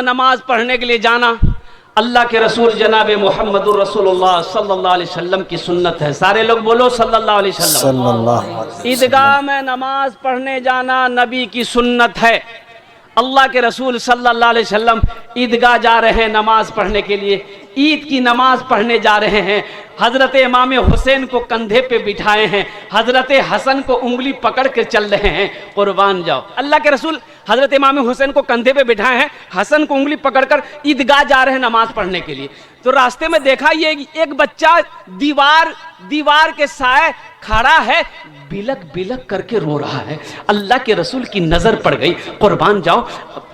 نماز پڑھنے کے لیے جانا اللہ کے رسول جناب محمد الرسول اللہ صلی اللہ علیہ وسلم کی سنت ہے. سارے لوگ بولو صلی اللہ علیہ وسلم. صلی اللہ علیہ وسلم. عیدگاہ میں نماز پڑھنے جانا نبی کی سنت ہے. اللہ کے رسول صلی اللہ علیہ وسلم عیدگاہ جا رہے ہیں نماز پڑھنے کے لیے. عید کی نماز پڑھنے جا رہے ہیں. حضرت امام حسین کو کندھے پہ بٹھائے ہیں, حضرت حسن کو انگلی پکڑ کے چل رہے ہیں. قربان جاؤ, اللہ کے رسول حضرت امام حسین کو کندھے پہ بٹھائے ہیں, حسن کو انگلی پکڑ کر عیدگاہ جا رہے ہیں نماز پڑھنے کے لیے. تو راستے میں دیکھا یہ ایک بچہ دیوار کے سائے کھڑا ہے, بلک بلک کر کے رو رہا ہے. اللہ کے رسول کی نظر پڑ گئی. قربان جاؤ,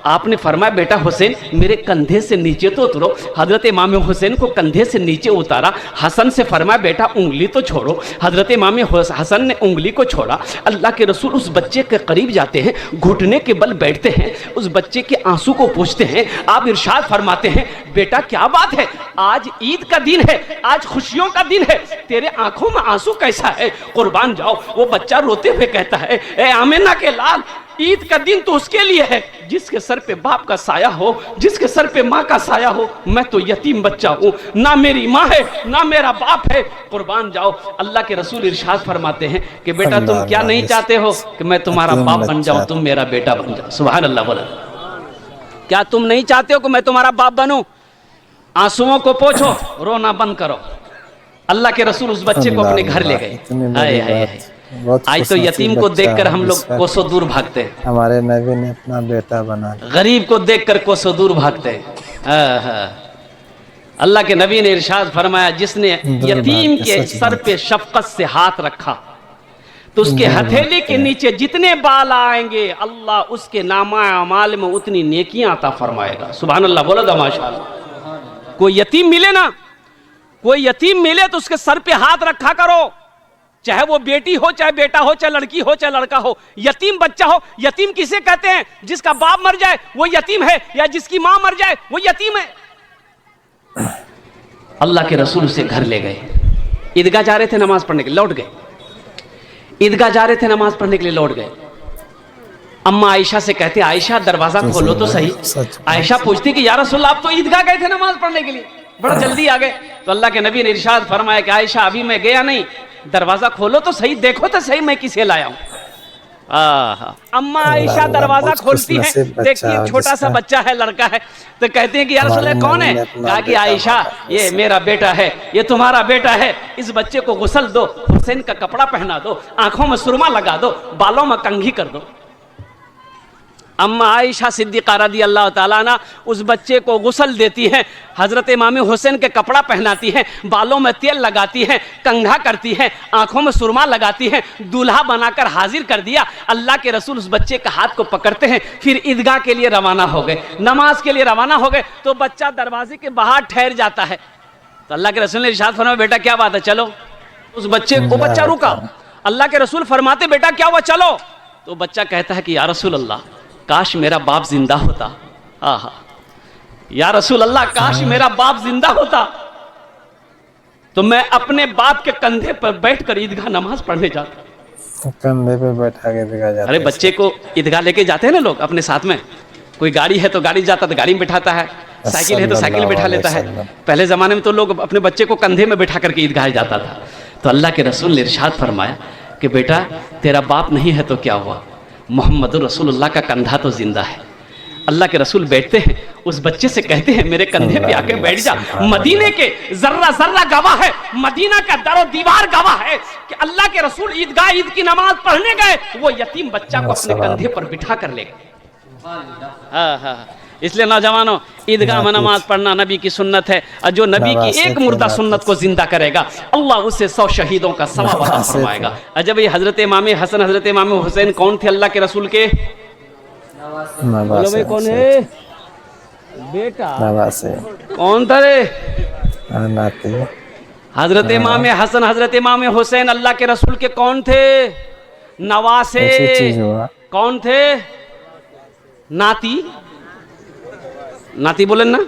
آپ نے فرمایا بیٹا حسین میرے کندھے سے نیچے تو اترو. حضرت امام حسین کو کندھے سے نیچے اتارا. حسن سے فرمایا بیٹا انگلی تو چھوڑو. حضرت امام حسن نے انگلی کو چھوڑا. اللہ کے رسول اس بچے کے قریب جاتے ہیں, گھٹنے کے بل بیٹھتے ہیں, اس بچے کے آنسو کو پوچھتے ہیں. آپ ارشاد فرماتے ہیں بیٹا کیا بات ہے, آج عید کا دن ہے, آج خوشیوں کا دن ہے, تیرے آنکھوں میں آنسو کیسا ہے. قربان جاؤ, وہ بچہ روتے ہوئے کہتا ہے اے آمنہ کے لال, عید کا دن تو اس کے لیے ہے جس کے سر پہ باپ کا سایہ ہو, جس کے سر پہ ماں کا سایہ ہو. میں تو یتیم بچہ ہوں, نہ میری ماں ہے نہ میرا باپ ہے. قربان جاؤ, اللہ کے رسول ارشاد فرماتے ہیں کہ بیٹا تم کیا نہیں چاہتے ہو کہ میں تمہارا باپ بن جاؤں, تم میرا بیٹا بن جاؤ. سبحان اللہ. بولا کیا تم نہیں چاہتے ہو کہ میں تمہارا باپ بنوں؟ آنسوؤں کو پوچھو, رونا بند کرو. اللہ کے رسول اس بچے کو اپنے گھر لے گئے. آج تو یتیم کو دیکھ کر ہم لوگ کوسوں دور بھاگتے ہیں, ہمارے نبی نے اپنا بیٹا بنا لیا. غریب کو دیکھ کر کوسوں دور بھاگتے ہیں. اللہ کے نبی نے ارشاد فرمایا جس نے یتیم کے سر پہ شفقت سے ہاتھ رکھا تو اس کے ہتھیلی کے نیچے جتنے بال آئیں گے اللہ اس کے نامہ اعمال میں اتنی نیکیاں عطا فرمائے گا. سبحان اللہ. بولو دا ماشاءاللہ. کوئی یتیم ملے نا, کوئی یتیم ملے تو اس کے سر پہ ہاتھ رکھا کرو, چاہے وہ بیٹی ہو چاہے بیٹا ہو چاہے لڑکی ہو چاہے لڑکا ہو. یتیم بچہ ہو, یتیم کسے کہتے ہیں؟ جس کا باپ مر جائے وہ یتیم ہے, یا جس کی ماں مر جائے وہ یتیم ہے. اللہ کے رسول اسے گھر لے گئے. عیدگاہ جا رہے تھے نماز پڑھنے کے لیے, لوٹ گئے. عیدگاہ جا رہے تھے نماز پڑھنے کے لیے, لوٹ گئے. اما عائشہ سے کہتے عائشہ دروازہ کھولو تو صحیح. عائشہ پوچھتی کہ یا رسول اللہ آپ تو عیدگاہ گئے تھے نماز پڑھنے کے لیے, بڑا جلدی آ گئے. تو اللہ کے نبی نے ارشاد فرمایا کہ عائشہ ابھی میں گیا نہیں, دروازہ کھولو تو صحیح, دیکھو تو صحیح میں کسے لایا ہوں. اما عائشہ دروازہ کھولتی ہیں, دیکھتی ہیں چھوٹا سا بچہ ہے, لڑکا ہے, تو کہتے ہیں کہ یا رسول اللہ کون ہے؟ کہا کہ عائشہ یہ میرا بیٹا ہے, یہ تمہارا بیٹا ہے. اس بچے کو غسل دو, حسین کا کپڑا پہنا دو, آنکھوں میں سرما لگا دو, بالوں میں کنگھی کر دو. اما عائشہ صدیقہ رضی اللہ تعالیٰ عنہ اس بچے کو غسل دیتی ہیں, حضرت امام حسین کے کپڑا پہناتی ہیں, بالوں میں تیل لگاتی ہیں, کنگھا کرتی ہیں, آنکھوں میں سرما لگاتی ہیں, دولہا بنا کر حاضر کر دیا. اللہ کے رسول اس بچے کا ہاتھ کو پکڑتے ہیں, پھر عیدگاہ کے لیے روانہ ہو گئے, نماز کے لیے روانہ ہو گئے. تو بچہ دروازے کے باہر ٹھہر جاتا ہے. تو اللہ کے رسول نے ارشاد فرمایا بیٹا کیا بات ہے, چلو. اس بچے کو بچہ رکا. اللہ کے رسول فرماتے بیٹا کیا ہوا, چلو. تو بچہ کہتا ہے کہ یا رسول اللہ کاش میرا باپ زندہ ہوتا. یا رسول اللہ کاش میرا باپ زندہ ہوتا تو میں اپنے باپ کے کندھے پر بیٹھ کر عیدگاہ نماز پڑھنے جاتا. کندھے پہ بیٹھا کے عیدگاہ جاتے. ارے بچے کو عیدگاہ لے کے جاتے ہیں نا لوگ اپنے ساتھ میں, کوئی گاڑی ہے تو گاڑی جاتا تو گاڑی میں بٹھاتا ہے, سائیکل ہے تو سائیکل میں بٹھا لیتا ہے. پہلے زمانے میں تو لوگ اپنے بچے کو کندھے میں بٹھا کر کے عیدگاہ جاتا تھا. تو اللہ کے رسول نے ارشاد فرمایا کہ بیٹا تیرا باپ نہیں ہے تو کیا ہوا, محمد رسول اللہ کا کندھا تو زندہ ہے. اللہ کے رسول بیٹھتے ہیں, اس بچے سے کہتے ہیں میرے کندھے پہ آ کے بیٹھ جا. مدینے کے ذرہ ذرہ گواہ ہے, مدینہ کا در و دیوار گواہ ہے کہ اللہ کے رسول عیدگاہ عید کی نماز پڑھنے گئے, وہ یتیم بچہ کو اپنے کندھے پر بٹھا کر لے گئے. اس لیے نوجوانوں عیدگاہ میں نماز پڑھنا نبی کی سنت ہے, اور جو نبی کی ایک مردہ سنت کو زندہ کرے گا اللہ اسے 100 شہیدوں کا ثواب عطا فرمائے گا. جب یہ حضرت امام حسن حضرت امام حسین کون تھے اللہ کے رسول کے؟ بولو بھائی کون ہے بیٹا, کون تھا رے؟ حضرت امام حسن حضرت امام حسین اللہ کے رسول کے کون تھے؟ نواسے. کون تھے؟ ناتی. ناتی بولیں نا,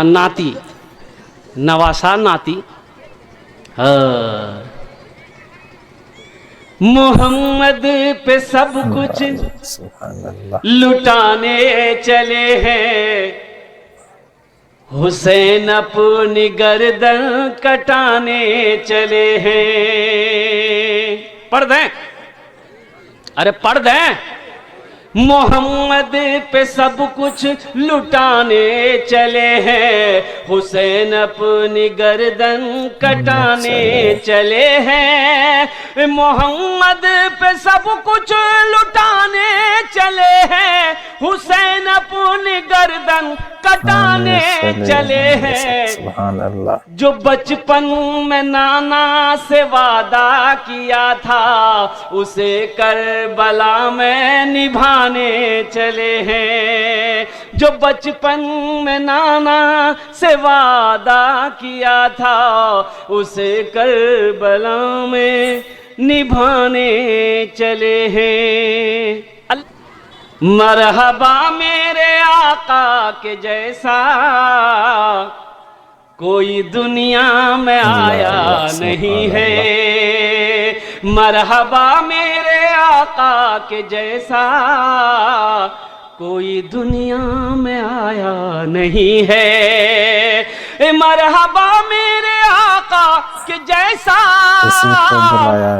ناتی, نواسا ناتی. محمد پہ سب کچھ سبحان اللہ لٹانے چلے ہیں، حسین اپنی گردن کٹانے چلے ہیں۔ پڑھ دیں، ارے پڑھ دیں۔ محمد پہ سب کچھ لٹانے چلے ہیں، حسین اپنی گردن کٹانے چلے ہیں۔ محمد پہ سب کچھ لٹانے چلے ہیں، حسین اپنی گردن کٹانے چلے ہیں۔ سبحان اللہ جو بچپن میں نانا سے وعدہ کیا تھا، اسے کربلا میں نبھانے چلے ہیں۔ جو بچپن میں نانا سے وعدہ کیا تھا، اسے کربلا میں نبھانے چلے ہیں۔ مرحبا میرے آقا کے جیسا کوئی دنیا میں آیا نہیں ہے۔ مرحبا میرے آقا کے جیسا کوئی دنیا میں آیا نہیں ہے۔ مرحبا میرے آقا کے جیسا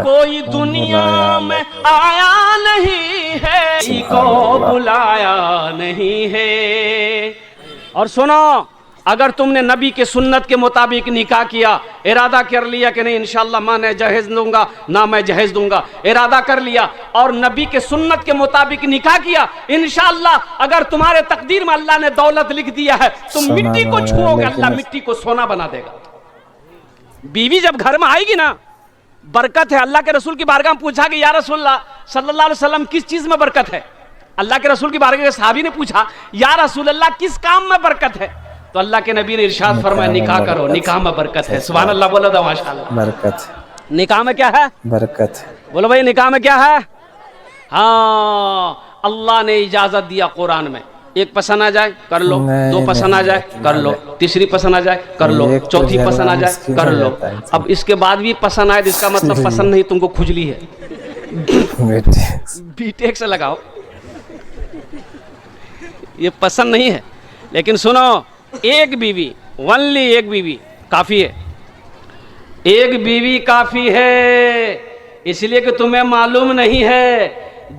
کوئی دنیا میں آیا نہیں ہے، کسی کو بلایا نہیں ہے۔ اور سنو، اگر تم نے نبی کے سنت کے مطابق نکاح کیا، ارادہ کر لیا کہ نہیں انشاءاللہ میں نہ جہیز دوں گا نہ میں جہیز دوں گا، ارادہ کر لیا اور نبی کے سنت کے مطابق نکاح کیا، انشاءاللہ اگر تمہارے تقدیر میں اللہ نے دولت لکھ دیا ہے، تم مٹی کو چھوؤ گے، اللہ مٹی کو سونا بنا دے گا۔ بیوی جب گھر میں آئے گی نا، برکت ہے۔ اللہ کے رسول کی بارگاہ میں پوچھا کہ یا رسول اللہ صلی اللہ علیہ وسلم کس چیز میں برکت ہے؟ اللہ کے رسول کی بارگاہ کے صحابی نے پوچھا یا رسول اللہ کس کام میں برکت ہے؟ تو اللہ کے نبی نے ارشاد فرمایا نکاح کرو، نکاح میں برکت ہے۔ سبحان اللہ بولو دا ماشاءاللہ۔ برکت نکاح میں کیا ہے؟ برکت بولو بھائی نکاح میں کیا ہے؟ ہاں، اللہ نے اجازت دیا قرآن میں، ایک پسند آ جائے کر لو، دو پسند آ جائے کر لو، تیسری پسند آ جائے کر لو، چوتھی پسند آ جائے کر لو۔ اب اس کے بعد بھی پسند آئے، اس کا مطلب پسند نہیں، تم کو کھجلی ہے، بی ٹیک سے لگاؤ، یہ پسند نہیں ہے۔ لیکن سنو، ایک بیوی، ونلی ایک بیوی کافی ہے، ایک بیوی کافی ہے، اس لیے کہ تمہیں معلوم نہیں ہے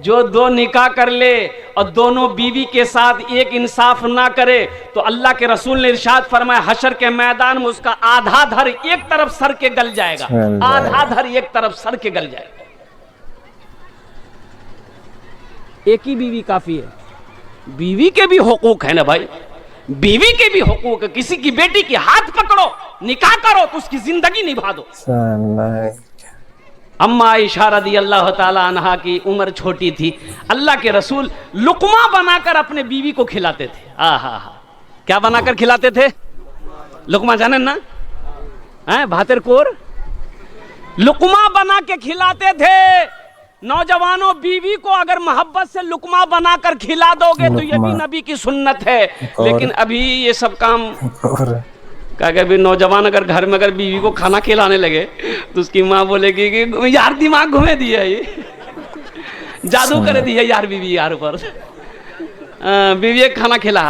جو دو نکاح کر لے اور دونوں بیوی کے ساتھ ایک انصاف نہ کرے تو اللہ کے رسول نے ارشاد فرمایا حشر کے میدان میں اس کا آدھا دھر ایک طرف سر کے گل جائے گا، آدھا دھر ایک طرف سر کے گل جائے گا۔ ایک ہی بیوی کافی ہے۔ بیوی کے بھی حقوق ہیں نا بھائی، بیوی کے بھی حقوق ہے۔ کسی کی بیٹی کی ہاتھ پکڑو، نکاح کرو تو اس کی زندگی نبھا دو۔ اما عائشہ رضی اللہ تعالی عنہا کی عمر چھوٹی تھی، اللہ کے رسول لقمہ بنا کر اپنے بیوی کو کھلاتے تھے۔ آہا، کیا بنا کر کھلاتے تھے؟ لقمہ جانیں نا، بھاتر کور، لقمہ بنا کے کھلاتے تھے۔ نوجوانوں، بیوی کو اگر محبت سے لقمہ بنا کر کھلا دو گے تو یہ بھی نبی کی سنت ہے۔ لیکن ابھی یہ سب کام کہا کہ ابھی نوجوان اگر گھر میں اگر بیوی کو کھانا کھلانے لگے تو اس کی ماں بولے گی کہ یار دماغ گھومے دیا، یہ جادو کر دیا یار بیوی یار پر، بیوی ایک کھانا کھلا،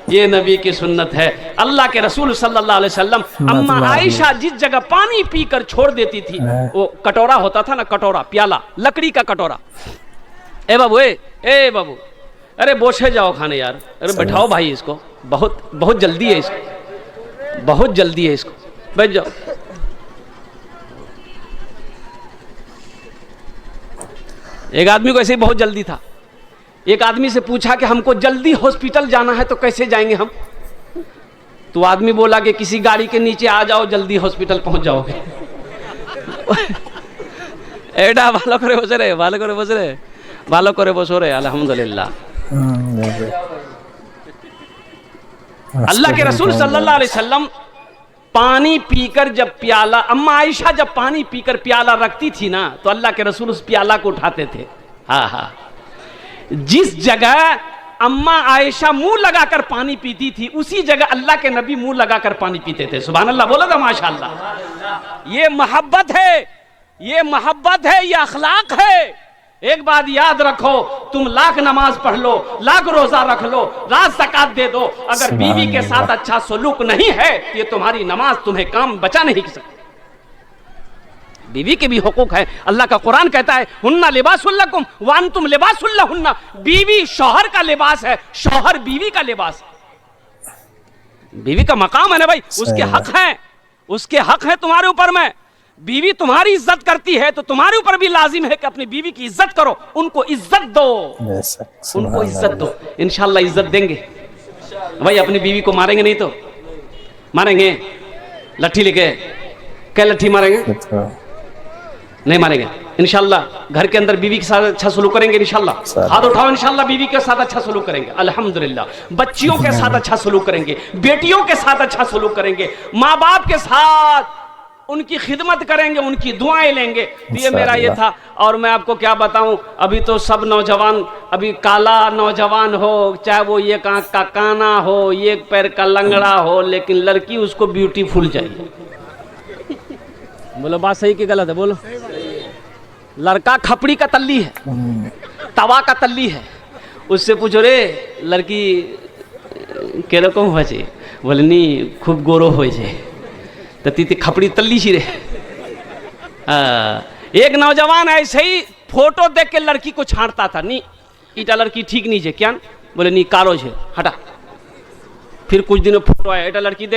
یہ نبی کی سنت ہے۔ اللہ کے رسول صلی اللہ علیہ وسلم اما عائشہ جس جگہ پانی پی کر چھوڑ دیتی تھی، وہ کٹورا ہوتا تھا نا، کٹورا، پیالہ، لکڑی کا کٹورا، اے بابو، اے بابو، ارے بوچھے جاؤ کھانے یار، ارے بٹھاؤ بھائی اس کو، بہت جلدی ہے اس کو، بہت جلدی ہے اس کو، بیٹھ جاؤ۔ ایک آدمی کو ایسے ہی بہت جلدی تھا، ایک آدمی سے پوچھا کہ ہم کو جلدی ہاسپٹل جانا ہے تو کیسے جائیں گے ہم؟ تو آدمی بولا کہ کسی گاڑی کے نیچے آ جاؤ، جلدی ہاسپٹل پہنچ جاؤ گے۔ ایڈا بالو کرے بس رہے، بالو کرے بس رہے، بالو کرے بس ہو رہے، الحمدللہ۔ اللہ کے رسول صلی اللہ علیہ وسلم پانی پی کر جب پیالہ، اما عائشہ جب پانی پی کر پیالہ رکھتی تھی نا تو اللہ کے رسول اس پیالہ کو اٹھاتے تھے۔ ہاں ہاں، جس جگہ اما عائشہ منہ لگا کر پانی پیتی تھی اسی جگہ اللہ کے نبی منہ لگا کر پانی پیتے تھے۔ سبحان اللہ بولو گا ماشاءاللہ۔ یہ محبت ہے، یہ محبت ہے, یہ اخلاق ہے. ایک بات یاد رکھو, تم لاکھ نماز پڑھ لو, لاکھ روزہ رکھ لو, رات زکات دے دو, اگر بیوی کے ساتھ اچھا سلوک نہیں ہے یہ تمہاری نماز تمہیں کام بچا نہیں سکتی. بیوی کے بھی حقوق ہیں. اللہ کا قرآن کہتا ہے ہن لباس لکم وانتم لباس لہن. بیوی شوہر کا لباس ہے, شوہر بیوی کا لباس ہے. بیوی کا مقام ہے نا بھائی, اس کے حق ہیں, اس کے حق ہیں تمہارے اوپر میں. بیوی تمہاری عزت کرتی ہے تو تمہارے اوپر بھی لازم ہے کہ اپنی بیوی کی عزت کرو, ان کو عزت دو, ان کو عزت دو. انشاءاللہ عزت دیں گے بھائی. اپنی بیوی کو ماریں گے نہیں تو ماریں گے لٹھی لے کے, کیا لٹھی ماریں گے؟ نہیں ماریں گے. انشاءاللہ گھر کے اندر بیوی کے ساتھ اچھا سلوک کریں گے. انشاءاللہ ہاتھ اٹھاؤ. انشاءاللہ بیوی کے ساتھ اچھا سلوک کریں گے. الحمدللہ. بچیوں کے ساتھ اچھا سلوک کریں گے, بیٹیوں کے ساتھ اچھا سلوک کریں گے, ماں باپ کے ساتھ ان کی خدمت کریں گے, ان کی دعائیں لیں گے. یہ میرا یہ تھا. اور میں آپ کو کیا بتاؤں, ابھی تو سب نوجوان, ابھی کالا نوجوان ہو, چاہے وہ ایک آنکھ کا کانا ہو, ایک پیر کا لنگڑا ہو, لیکن لڑکی اس کو بیوٹیفل چاہیے. بولو بات صحیح کہ غلط ہے؟ بولو. لڑکا کھپڑی کا تلی ہے, توا کا تلی ہے, اس سے پوچھو رے لڑکی کیرکم ہوا چاہیے, بولے نہیں خوب گورو ہوئے چاہیے, تو تی کھپڑی تلی چی رے. ایک نوجوان ایسے ہی فوٹو دیکھ کے لڑکی کو چھانٹتا تھا, نہیں ایٹا لڑکی ٹھیک نہیں ہے کیا, بولے نہیں کالو ہے, ہٹا. پھر کچھ دنوں فوٹو آیا, ایٹا لڑکی دیکھ